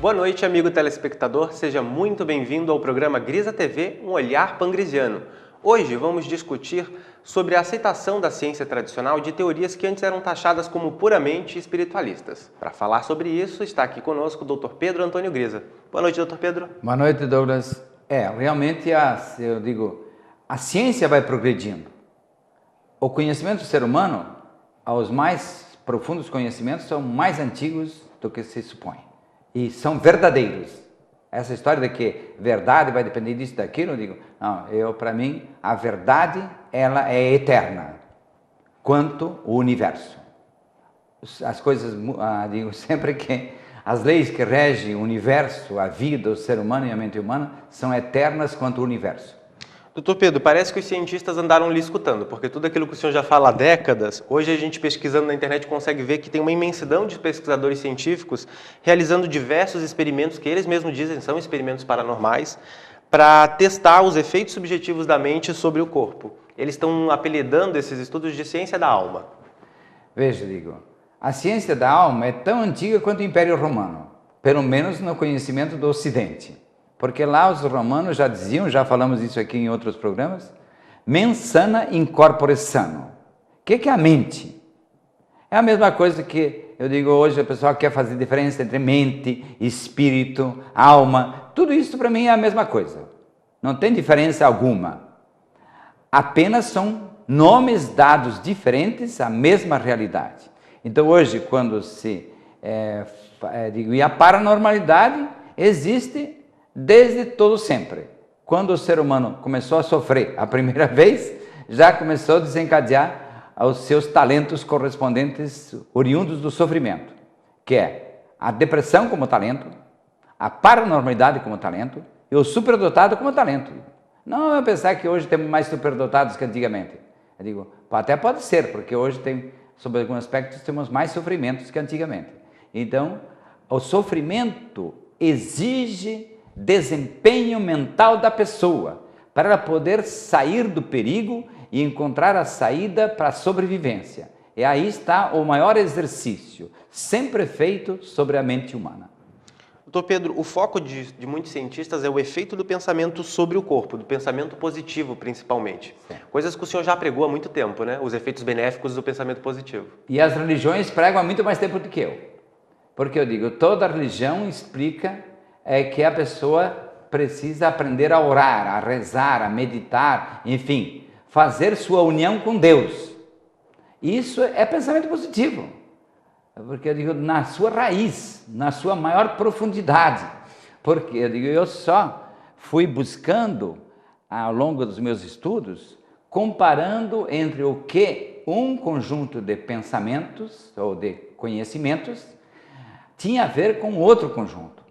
Boa noite, amigo telespectador. Seja muito bem-vindo ao programa Grisa TV, um olhar pangrisiano. Hoje vamos discutir sobre a aceitação da ciência tradicional de teorias que antes eram taxadas como puramente espiritualistas. Para falar sobre isso, está aqui conosco o Dr. Pedro Antônio Grisa. Boa noite, Dr. Pedro. Boa noite, Douglas. Realmente, a ciência vai progredindo. O conhecimento do ser humano, os mais profundos conhecimentos, são mais antigos do que se supõe. E são verdadeiros. Essa história de que verdade vai depender disso, daquilo, eu digo, não, para mim, a verdade, ela é eterna, quanto o universo. As coisas, digo sempre que as leis que regem o universo, a vida, o ser humano e a mente humana, são eternas quanto o universo. Doutor Pedro, parece que os cientistas andaram lhe escutando, porque tudo aquilo que o senhor já fala há décadas, hoje a gente pesquisando na internet consegue ver que tem uma imensidão de pesquisadores científicos realizando diversos experimentos que eles mesmos dizem são experimentos paranormais, para testar os efeitos subjetivos da mente sobre o corpo. Eles estão apelidando esses estudos de ciência da alma. Veja, a ciência da alma é tão antiga quanto o Império Romano, pelo menos no conhecimento do Ocidente. Porque lá os romanos já diziam, já falamos isso aqui em outros programas, mens sana in corpore sano. O que é a mente? É a mesma coisa que eu digo hoje, a pessoa quer fazer diferença entre mente, espírito, alma. Tudo isso para mim é a mesma coisa. Não tem diferença alguma. Apenas são nomes dados diferentes à mesma realidade. Então hoje, quando e a paranormalidade existe desde todo sempre. Quando o ser humano começou a sofrer a primeira vez, já começou a desencadear os seus talentos correspondentes oriundos do sofrimento, que é a depressão como talento, a paranormalidade como talento e o superdotado como talento. Não é pensar que hoje temos mais superdotados que antigamente. Eu digo, até pode ser, porque hoje sob alguns aspectos, temos mais sofrimentos que antigamente. Então, o sofrimento exige desempenho mental da pessoa, para ela poder sair do perigo e encontrar a saída para a sobrevivência. E aí está o maior exercício, sempre feito sobre a mente humana. Doutor Pedro, o foco de muitos cientistas é o efeito do pensamento sobre o corpo, do pensamento positivo principalmente. Sim. Coisas que o senhor já pregou há muito tempo, né? Os efeitos benéficos do pensamento positivo. E as religiões pregam há muito mais tempo do que eu. Porque eu digo, toda religião explica que a pessoa precisa aprender a orar, a rezar, a meditar, enfim, fazer sua união com Deus. Isso é pensamento positivo, porque eu digo, na sua raiz, na sua maior profundidade, porque eu digo, eu só fui buscando, ao longo dos meus estudos, comparando entre o que um conjunto de pensamentos ou de conhecimentos tinha a ver com outro conjunto.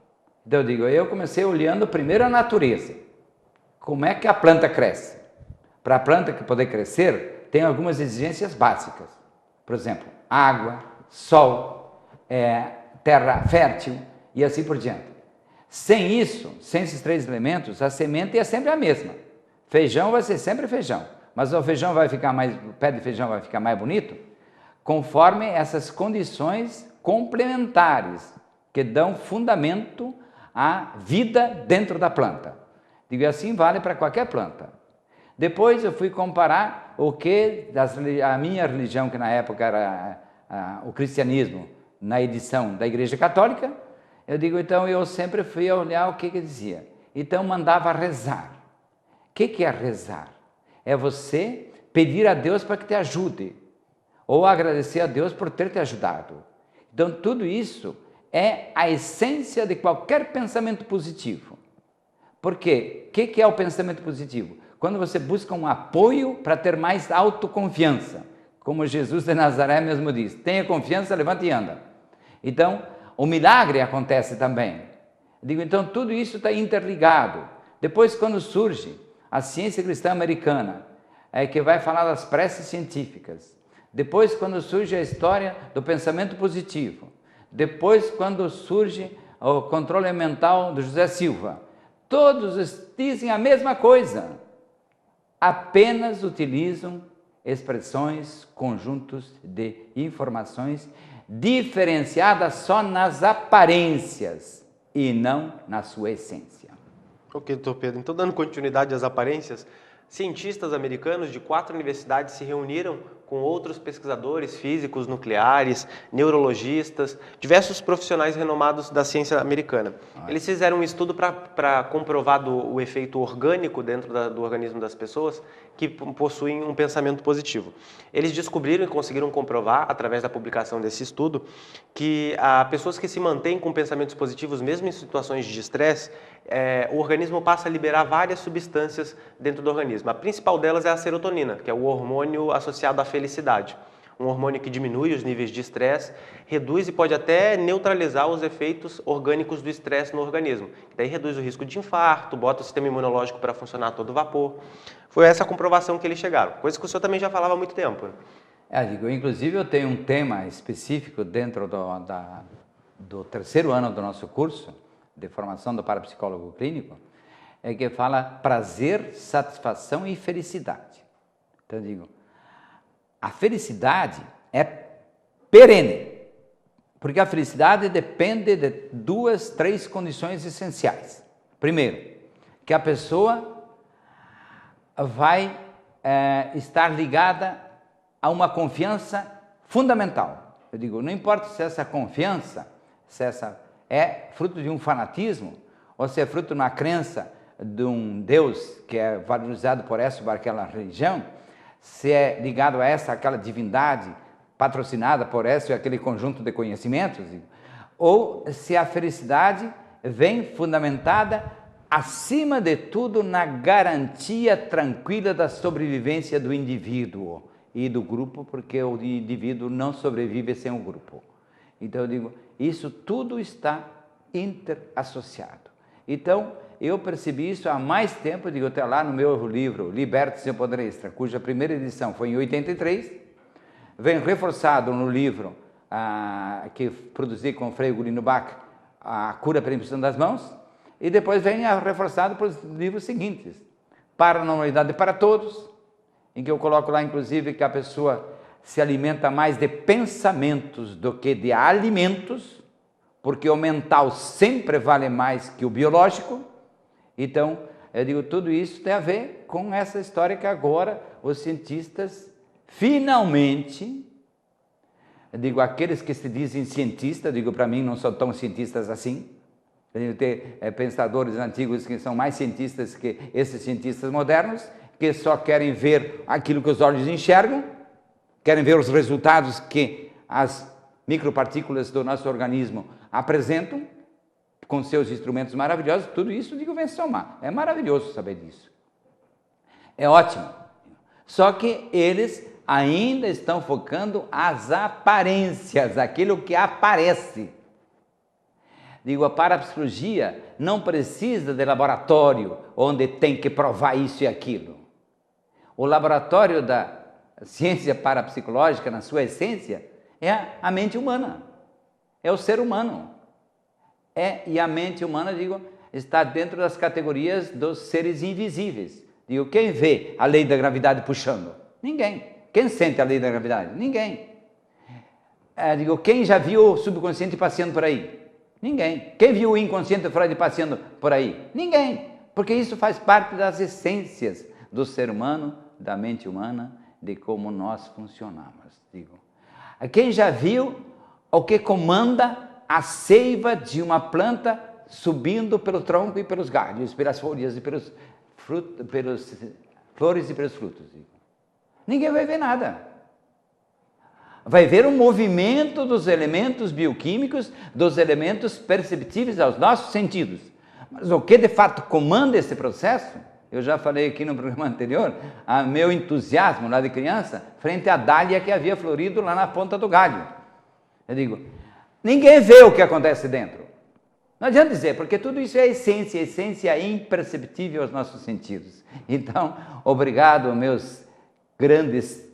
Então eu digo, eu comecei olhando primeiro a natureza. Como é que a planta cresce? Para a planta poder crescer, tem algumas exigências básicas. Por exemplo, água, sol, terra fértil e assim por diante. Sem isso, sem esses três elementos, a semente é sempre a mesma. Feijão vai ser sempre feijão, mas o pé de feijão vai ficar mais bonito conforme essas condições complementares que dão fundamento a vida dentro da planta. Digo, assim vale para qualquer planta. Depois eu fui comparar a minha religião, que na época era o cristianismo, na edição da Igreja Católica, eu digo, então eu sempre fui olhar o que dizia. Então mandava rezar. O que é rezar? É você pedir a Deus para que te ajude, ou agradecer a Deus por ter te ajudado. Então tudo isso é a essência de qualquer pensamento positivo. Por quê? O que é o pensamento positivo? Quando você busca um apoio para ter mais autoconfiança. Como Jesus de Nazaré mesmo diz, tenha confiança, levanta e anda. Então, o milagre acontece também. Digo, então tudo isso está interligado. Depois, quando surge a ciência cristã americana, que vai falar das preces científicas. Depois, quando surge a história do pensamento positivo. Depois, quando surge o controle mental do José Silva, todos dizem a mesma coisa, apenas utilizam expressões, conjuntos de informações diferenciadas só nas aparências. e não na sua essência. Ok, doutor Pedro. Então, dando continuidade às aparências, cientistas americanos de 4 universidades se reuniram com outros pesquisadores físicos nucleares, neurologistas, diversos profissionais renomados da ciência americana. Eles fizeram um estudo para comprovar o efeito orgânico dentro do organismo das pessoas que possuem um pensamento positivo. Eles descobriram e conseguiram comprovar, através da publicação desse estudo, que pessoas que se mantêm com pensamentos positivos, mesmo em situações de estresse, o organismo passa a liberar várias substâncias dentro do organismo. A principal delas é a serotonina, que é o hormônio associado à felicidade. Um hormônio que diminui os níveis de estresse, reduz e pode até neutralizar os efeitos orgânicos do estresse no organismo. Daí reduz o risco de infarto, bota o sistema imunológico para funcionar a todo vapor. Foi essa a comprovação que eles chegaram, coisa que o senhor também já falava há muito tempo. Inclusive eu tenho um tema específico dentro do terceiro ano do nosso curso de formação do parapsicólogo clínico, que fala prazer, satisfação e felicidade. Então eu digo, a felicidade é perene, porque a felicidade depende de 2, 3 condições essenciais. Primeiro, que a pessoa vai estar ligada a uma confiança fundamental. Eu digo, não importa se essa confiança, é fruto de um fanatismo, ou se é fruto de uma crença de um Deus que é valorizado por essa ou por aquela religião, se é ligado a aquela divindade patrocinada por esse ou aquele conjunto de conhecimentos, ou se a felicidade vem fundamentada, acima de tudo, na garantia tranquila da sobrevivência do indivíduo e do grupo, porque o indivíduo não sobrevive sem o grupo. Então eu digo, isso tudo está interassociado. Então, eu percebi isso há mais tempo, digo, até lá no meu livro, Liberte Seu Poder Extra, cuja primeira edição foi em 83, vem reforçado no livro que produzi com o Frei Gulino Bach, A Cura pela Imposição das Mãos, e depois vem reforçado para os livros seguintes, Paranormalidade para Todos, em que eu coloco lá, inclusive, que a pessoa se alimenta mais de pensamentos do que de alimentos, porque o mental sempre vale mais que o biológico. Então, eu digo, tudo isso tem a ver com essa história que agora os cientistas, finalmente, eu digo, aqueles que se dizem cientistas, digo, para mim não são tão cientistas assim, tem pensadores antigos que são mais cientistas que esses cientistas modernos, que só querem ver aquilo que os olhos enxergam, querem ver os resultados que as micropartículas do nosso organismo apresentam, com seus instrumentos maravilhosos. Tudo isso, digo, vem somar. É maravilhoso saber disso. É ótimo. Só que eles ainda estão focando as aparências, aquilo que aparece. Digo, a parapsicologia não precisa de laboratório onde tem que provar isso e aquilo. O laboratório da ciência parapsicológica, na sua essência, é a mente humana, é o ser humano. E a mente humana, digo, está dentro das categorias dos seres invisíveis. Digo, quem vê a lei da gravidade puxando? Ninguém. Quem sente a lei da gravidade? Ninguém. Digo, quem já viu o subconsciente passeando por aí? Ninguém. Quem viu o inconsciente Freud passeando por aí? Ninguém. Porque isso faz parte das essências do ser humano, da mente humana, de como nós funcionamos. Digo, quem já viu o que comanda a seiva de uma planta subindo pelo tronco e pelos galhos, pelas folhas e pelas flores e pelos frutos? Digo, ninguém vai ver nada. Vai ver o movimento dos elementos bioquímicos, dos elementos perceptíveis aos nossos sentidos. Mas o que de fato comanda esse processo? Eu já falei aqui no programa anterior, meu entusiasmo lá de criança, frente à dália que havia florido lá na ponta do galho. Eu digo, ninguém vê o que acontece dentro. Não adianta dizer, porque tudo isso é essência, essência é imperceptível aos nossos sentidos. Então, obrigado, meus grandes,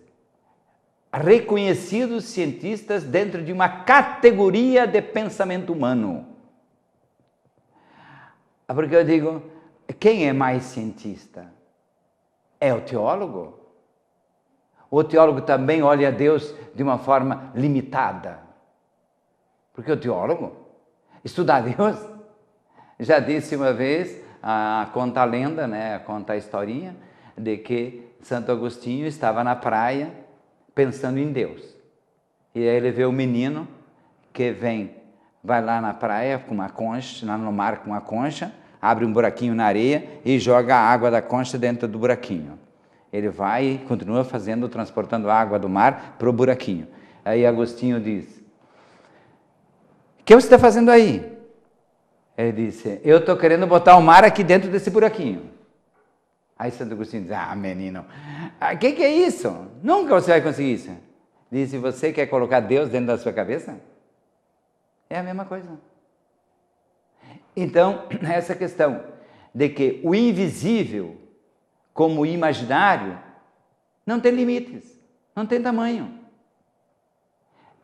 reconhecidos cientistas dentro de uma categoria de pensamento humano. Porque eu digo, quem é mais cientista? É o teólogo? O teólogo também olha a Deus de uma forma limitada. Porque o teólogo estuda a Deus já disse uma vez, conta a lenda, né, conta a historinha, de que Santo Agostinho estava na praia pensando em Deus. E aí ele vê o menino que vai lá na praia com uma concha, lá no mar com uma concha, abre um buraquinho na areia e joga a água da concha dentro do buraquinho. Ele vai e continua transportando a água do mar para o buraquinho. Aí Agostinho diz: o que você está fazendo aí? Ele disse: eu estou querendo botar o mar aqui dentro desse buraquinho. Aí Santo Agostinho diz: menino, o que é isso? Nunca você vai conseguir isso. Disse: você quer colocar Deus dentro da sua cabeça? É a mesma coisa. Então, essa questão de que o invisível, como o imaginário, não tem limites, não tem tamanho.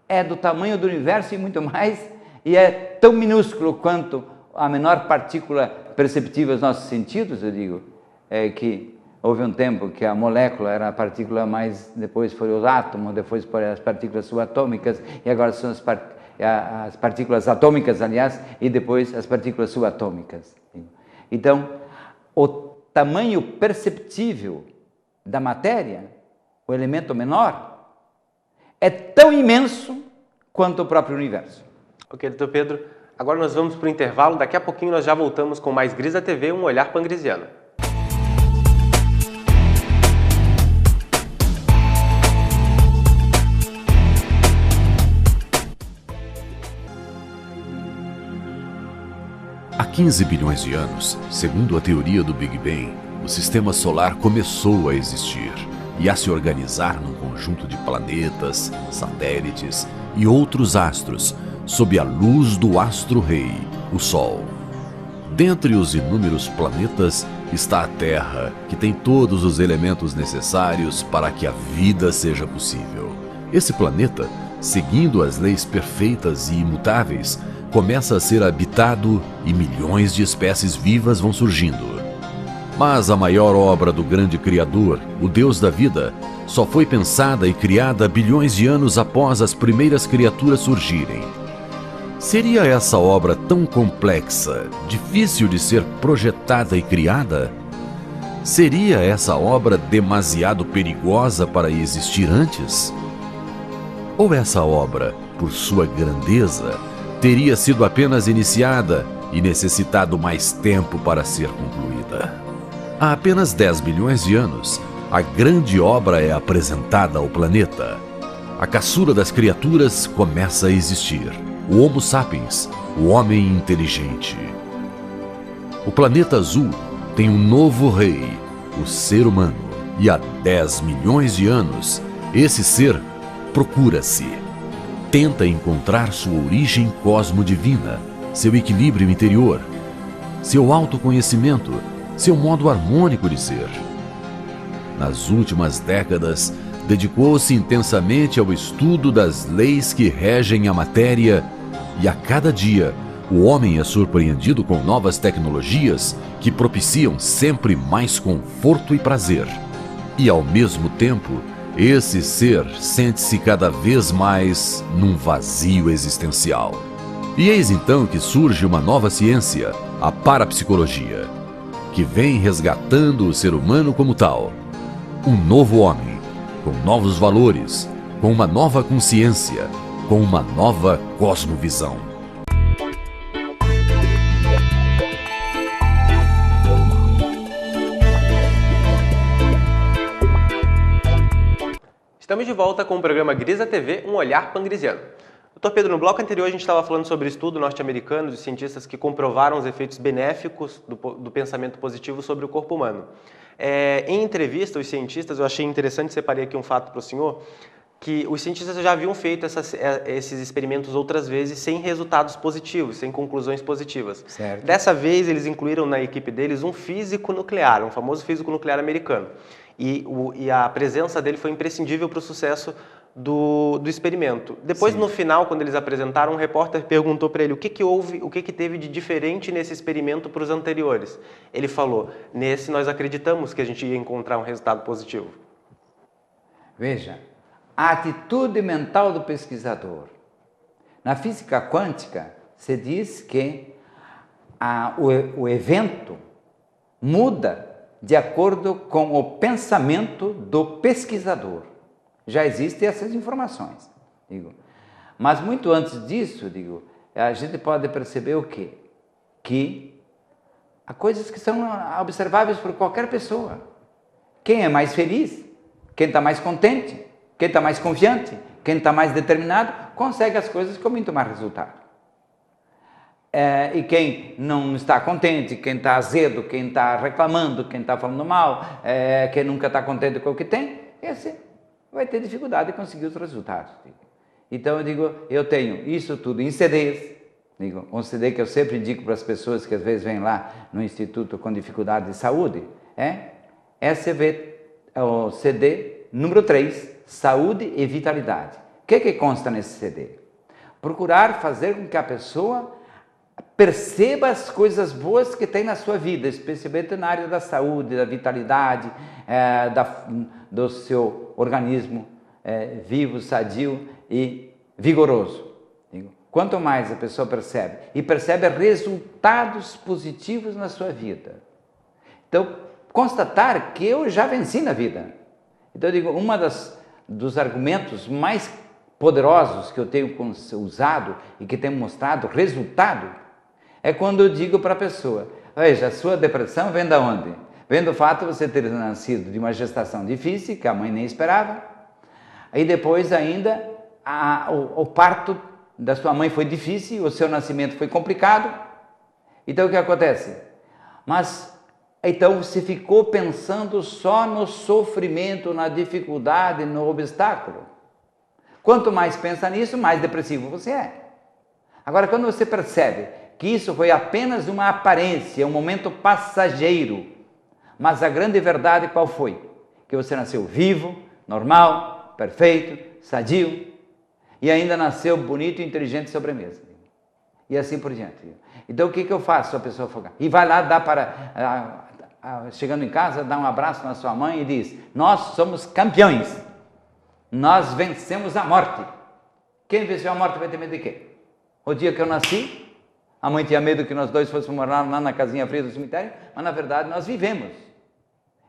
É do tamanho do universo e muito mais, e é tão minúsculo quanto a menor partícula perceptível aos nossos sentidos, eu digo, que houve um tempo que a molécula era a partícula mais, depois foi o átomo, depois foram as partículas subatômicas, e agora são as partículas atômicas, aliás, e depois as partículas subatômicas. Então, o tamanho perceptível da matéria, o elemento menor, é tão imenso quanto o próprio universo. Ok, doutor Pedro. Agora nós vamos para o intervalo. Daqui a pouquinho nós já voltamos com mais Grisa TV, um olhar pangrisiano. Há 15 bilhões de anos, segundo a teoria do Big Bang, o sistema solar começou a existir e a se organizar num conjunto de planetas, satélites e outros astros, sob a luz do astro-rei, o Sol. Dentre os inúmeros planetas está a Terra, que tem todos os elementos necessários para que a vida seja possível. Esse planeta, seguindo as leis perfeitas e imutáveis, começa a ser habitado e milhões de espécies vivas vão surgindo. Mas a maior obra do grande Criador, o Deus da vida, só foi pensada e criada bilhões de anos após as primeiras criaturas surgirem. Seria essa obra tão complexa, difícil de ser projetada e criada? Seria essa obra demasiado perigosa para existir antes? Ou essa obra, por sua grandeza, teria sido apenas iniciada e necessitado mais tempo para ser concluída? Há apenas 10 bilhões de anos, a grande obra é apresentada ao planeta. A caçula das criaturas começa a existir. O Homo sapiens, o homem inteligente. O planeta azul tem um novo rei, o ser humano. E há 10 milhões de anos, esse ser procura-se. Tenta encontrar sua origem cosmodivina, seu equilíbrio interior, seu autoconhecimento, seu modo harmônico de ser. Nas últimas décadas, dedicou-se intensamente ao estudo das leis que regem a matéria e a cada dia o homem é surpreendido com novas tecnologias que propiciam sempre mais conforto e prazer. E ao mesmo tempo, esse ser sente-se cada vez mais num vazio existencial. E eis então que surge uma nova ciência, a parapsicologia, que vem resgatando o ser humano como tal. Um novo homem, com novos valores, com uma nova consciência, com uma nova cosmovisão. Estamos de volta com o programa Grisa TV, um olhar pangrisiano. Doutor Pedro, no bloco anterior a gente estava falando sobre estudo norte-americano de cientistas que comprovaram os efeitos benéficos do pensamento positivo sobre o corpo humano. Em entrevista, os cientistas, eu achei interessante, separei aqui um fato para o senhor, que os cientistas já haviam feito esses experimentos outras vezes sem resultados positivos, sem conclusões positivas. Certo. Dessa vez, eles incluíram na equipe deles um físico nuclear, um famoso físico nuclear americano. E a presença dele foi imprescindível para o sucesso do experimento. Depois, Sim. No final, quando eles apresentaram, um repórter perguntou para ele o que teve de diferente nesse experimento para os anteriores. Ele falou: nesse nós acreditamos que a gente ia encontrar um resultado positivo. Veja, a atitude mental do pesquisador. Na física quântica, se diz que o evento muda de acordo com o pensamento do pesquisador. Já existem essas informações, digo. Mas muito antes disso, digo, a gente pode perceber o quê? Que há coisas que são observáveis por qualquer pessoa. Quem é mais feliz, quem está mais contente, quem está mais confiante, quem está mais determinado, consegue as coisas com muito mais resultado. E quem não está contente, quem está azedo, quem está reclamando, quem está falando mal, quem nunca está contente com o que tem, esse vai ter dificuldade de conseguir os resultados. Então eu digo, eu tenho isso tudo em CDs, digo, um CD que eu sempre indico para as pessoas que às vezes vêm lá no Instituto com dificuldade de saúde, o CD número 3, Saúde e Vitalidade. O que consta nesse CD? Procurar fazer com que a pessoa perceba as coisas boas que tem na sua vida, especialmente na área da saúde, da vitalidade, do seu organismo vivo, sadio e vigoroso. Quanto mais a pessoa percebe, e percebe resultados positivos na sua vida. Então, constatar que eu já venci na vida. Então, eu digo, dos argumentos mais poderosos que eu tenho usado e que tenho mostrado resultado, é quando eu digo para a pessoa, veja, a sua depressão vem de onde? Vem do fato de você ter nascido de uma gestação difícil, que a mãe nem esperava, aí depois ainda o parto da sua mãe foi difícil, o seu nascimento foi complicado, então o que acontece? Mas, então você ficou pensando só no sofrimento, na dificuldade, no obstáculo. Quanto mais pensa nisso, mais depressivo você é. Agora, quando você percebe que isso foi apenas uma aparência, um momento passageiro, mas a grande verdade qual foi? Que você nasceu vivo, normal, perfeito, sadio, e ainda nasceu bonito, inteligente, sobremesa. E assim por diante. Então o que eu faço se a pessoa for? E vai lá, chegando em casa, dá um abraço na sua mãe e diz, nós somos campeões, nós vencemos a morte. Quem venceu a morte vai ter medo de quê? O dia que eu nasci, a mãe tinha medo que nós dois fôssemos morar lá na casinha fria do cemitério, mas na verdade nós vivemos.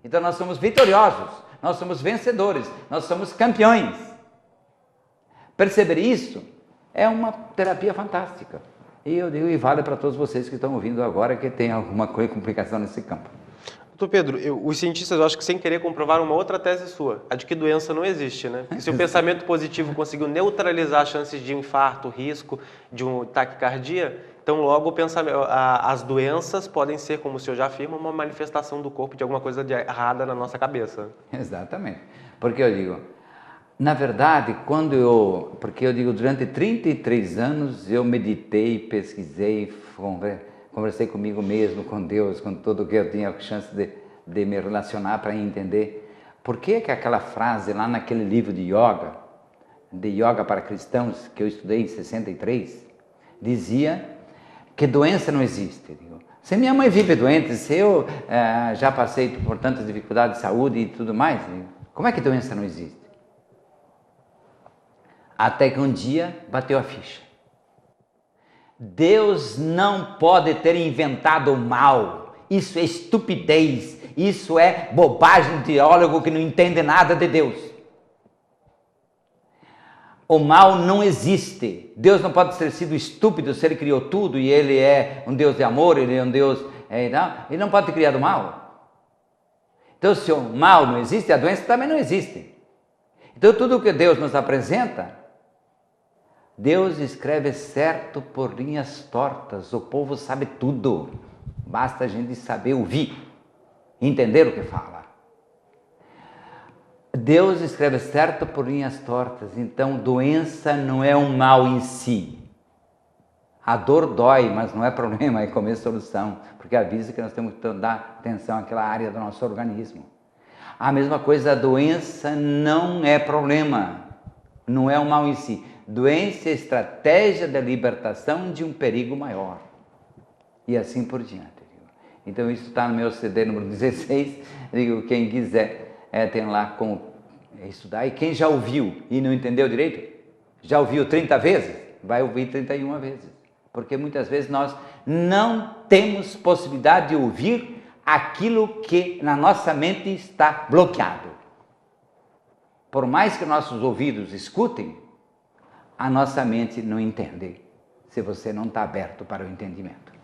Então nós somos vitoriosos, nós somos vencedores, nós somos campeões. Perceber isso é uma terapia fantástica. E eu digo, e vale para todos vocês que estão ouvindo agora que tem alguma complicação nesse campo. Doutor Pedro, os cientistas, eu acho que sem querer comprovaram uma outra tese sua, a de que doença não existe, né? Porque se o pensamento positivo conseguiu neutralizar as chances de um infarto, risco de um taquicardia, então logo as doenças podem ser, como o senhor já afirma, uma manifestação do corpo de alguma coisa errada na nossa cabeça. Exatamente. Porque eu digo, na verdade, porque eu digo, durante 33 anos eu meditei, pesquisei, conversei comigo mesmo, com Deus, com tudo que eu tinha chance de me relacionar para entender. Por que aquela frase lá naquele livro de Yoga para Cristãos, que eu estudei em 63, dizia que doença não existe. Se minha mãe vive doente, se eu já passei por tantas dificuldades de saúde e tudo mais, como é que doença não existe? Até que um dia bateu a ficha. Deus não pode ter inventado o mal. Isso é estupidez. Isso é bobagem de teólogo que não entende nada de Deus. O mal não existe. Deus não pode ter sido estúpido se Ele criou tudo e Ele é um Deus de amor, Ele é um Deus... Ele não pode ter criado o mal. Então, se o mal não existe, a doença também não existe. Então, tudo que Deus nos apresenta, Deus escreve certo por linhas tortas. O povo sabe tudo. Basta a gente saber ouvir, entender o que fala. Deus escreve certo por linhas tortas. Então, doença não é um mal em si. A dor dói, mas não é problema, é comer solução. Porque avisa que nós temos que dar atenção àquela área do nosso organismo. A mesma coisa, a doença não é problema. Não é um mal em si. Doença é estratégia da libertação de um perigo maior. E assim por diante. Então isso está no meu CD número 16. Digo, quem quiser tem lá como estudar. E quem já ouviu e não entendeu direito, já ouviu 30 vezes, vai ouvir 31 vezes. Porque muitas vezes nós não temos possibilidade de ouvir aquilo que na nossa mente está bloqueado. Por mais que nossos ouvidos escutem, a nossa mente não entende, se você não está aberto para o entendimento.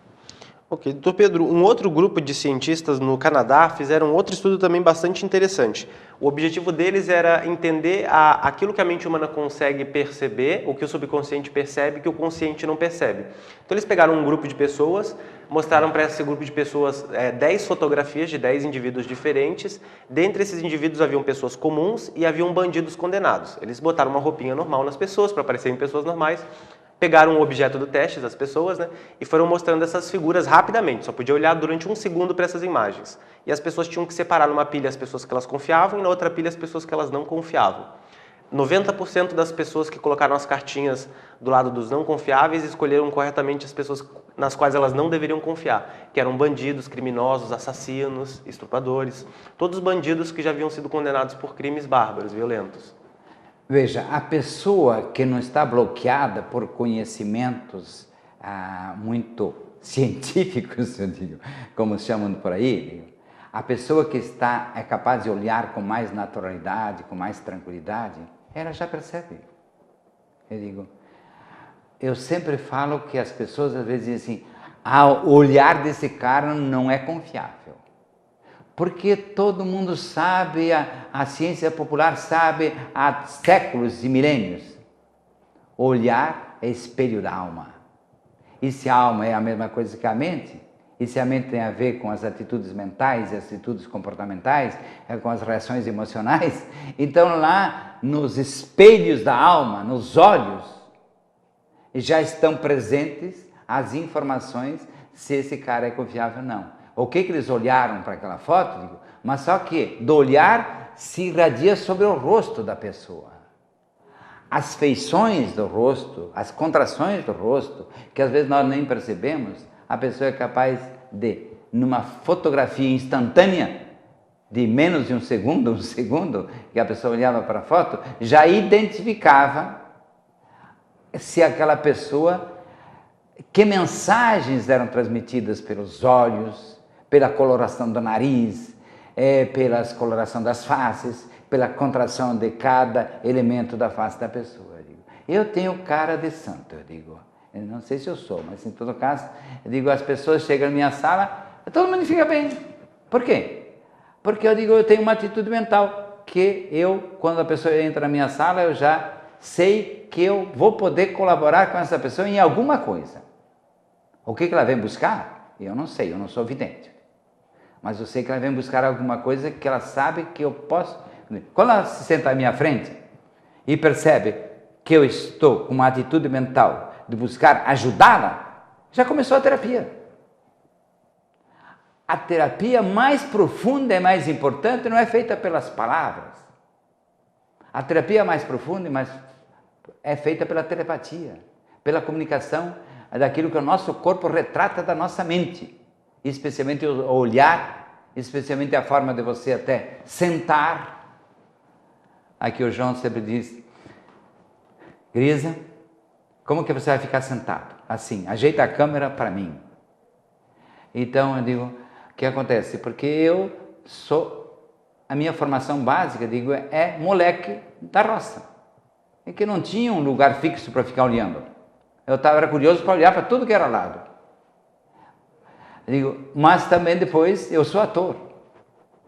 Ok, doutor Pedro, um outro grupo de cientistas no Canadá fizeram outro estudo também bastante interessante. O objetivo deles era entender aquilo que a mente humana consegue perceber, o que o subconsciente percebe, que o consciente não percebe. Então eles pegaram um grupo de pessoas, mostraram para esse grupo de pessoas 10 fotografias de 10 indivíduos diferentes. Dentre esses indivíduos haviam pessoas comuns e haviam bandidos condenados. Eles botaram uma roupinha normal nas pessoas para parecerem pessoas normais. Pegaram o objeto do teste das pessoas, né, e foram mostrando essas figuras rapidamente. Só podia olhar durante 1 segundo para essas imagens. E as pessoas tinham que separar numa pilha as pessoas que elas confiavam e na outra pilha as pessoas que elas não confiavam. 90% das pessoas que colocaram as cartinhas do lado dos não confiáveis escolheram corretamente as pessoas nas quais elas não deveriam confiar, que eram bandidos, criminosos, assassinos, estupradores, todos bandidos que já haviam sido condenados por crimes bárbaros, violentos. Veja, a pessoa que não está bloqueada por conhecimentos muito científicos, eu digo, como chamam por aí, a pessoa que é capaz de olhar com mais naturalidade, com mais tranquilidade, ela já percebe. Eu sempre falo que as pessoas às vezes dizem assim, o olhar desse cara não é confiável. Porque todo mundo sabe, a ciência popular sabe há séculos e milênios. Olhar é espelho da alma. E se a alma é a mesma coisa que a mente, e se a mente tem a ver com as atitudes mentais e as atitudes comportamentais, com as reações emocionais, então lá nos espelhos da alma, nos olhos, já estão presentes as informações se esse cara é confiável ou não. O que eles olharam para aquela foto? Mas só que do olhar se irradia sobre o rosto da pessoa. As feições do rosto, as contrações do rosto, que às vezes nós nem percebemos, a pessoa é capaz de, numa fotografia instantânea, de menos de um segundo, que a pessoa olhava para a foto, já identificava se aquela pessoa, que mensagens eram transmitidas pelos olhos, pela coloração do nariz, pela coloração das faces, pela contração de cada elemento da face da pessoa. Eu tenho cara de santo, eu não sei se eu sou, mas em todo caso, as pessoas chegam na minha sala, todo mundo fica bem. Por quê? Porque eu tenho uma atitude mental, que quando a pessoa entra na minha sala, eu já sei que eu vou poder colaborar com essa pessoa em alguma coisa. O que ela vem buscar? Eu não sei, eu não sou vidente. Mas eu sei que ela vem buscar alguma coisa que ela sabe que eu posso. Quando ela se senta à minha frente e percebe que eu estou com uma atitude mental de buscar ajudá-la, já começou a terapia. A terapia mais profunda e mais importante não é feita pelas palavras. A terapia mais profunda é feita pela telepatia, pela comunicação daquilo que o nosso corpo retrata da nossa mente. Especialmente o olhar, especialmente a forma de você até sentar. Aqui o João sempre diz, Grisa, como que você vai ficar sentado? Assim, ajeita a câmera para mim. Então eu digo, o que acontece? Porque a minha formação básica, é moleque da roça. E que não tinha um lugar fixo para ficar olhando. Era curioso para olhar para tudo que era lado. Mas também depois eu sou ator.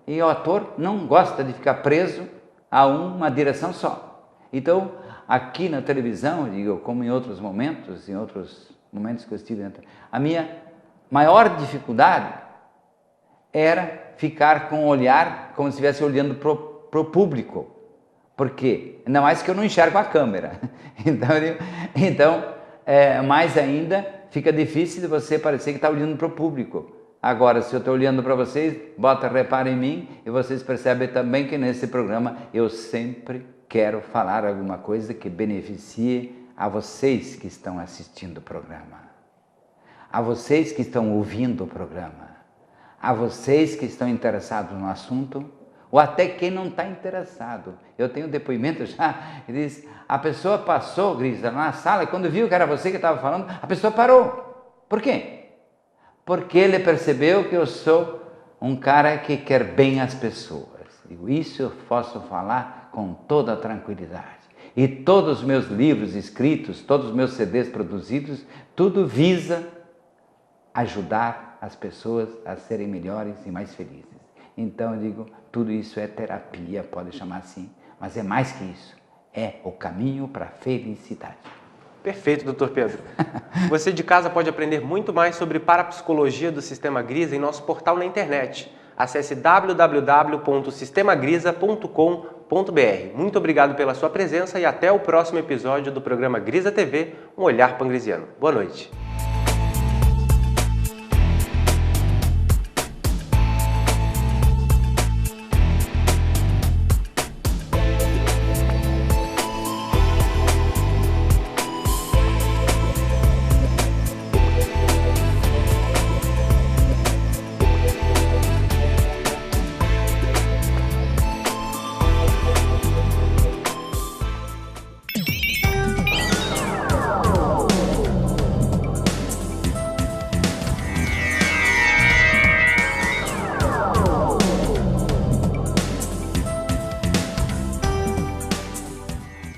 E o ator não gosta de ficar preso a uma direção só. Então, aqui na televisão, como em outros momentos que eu estive, a minha maior dificuldade era ficar com o olhar como se estivesse olhando para o público. Por quê? Ainda mais que eu não enxergo a câmera. Então, mais ainda, fica difícil de você parecer que está olhando para o público. Agora, se eu estou olhando para vocês, repara em mim, e vocês percebem também que nesse programa eu sempre quero falar alguma coisa que beneficie a vocês que estão assistindo o programa, a vocês que estão ouvindo o programa, a vocês que estão interessados no assunto, ou até quem não está interessado. Eu tenho um depoimento já, ele diz, a pessoa passou, Grisa, na sala, e quando viu que era você que estava falando, a pessoa parou. Por quê? Porque ele percebeu que eu sou um cara que quer bem as pessoas. Digo, isso eu posso falar com toda tranquilidade. E todos os meus livros escritos, todos os meus CDs produzidos, tudo visa ajudar as pessoas a serem melhores e mais felizes. Então eu digo, tudo isso é terapia, pode chamar assim, mas é mais que isso, é o caminho para a felicidade. Perfeito, Dr. Pedro. Você de casa pode aprender muito mais sobre parapsicologia do Sistema Grisa em nosso portal na internet. Acesse www.sistemagrisa.com.br. Muito obrigado pela sua presença e até o próximo episódio do programa Grisa TV, Um Olhar Pangrisiano. Boa noite.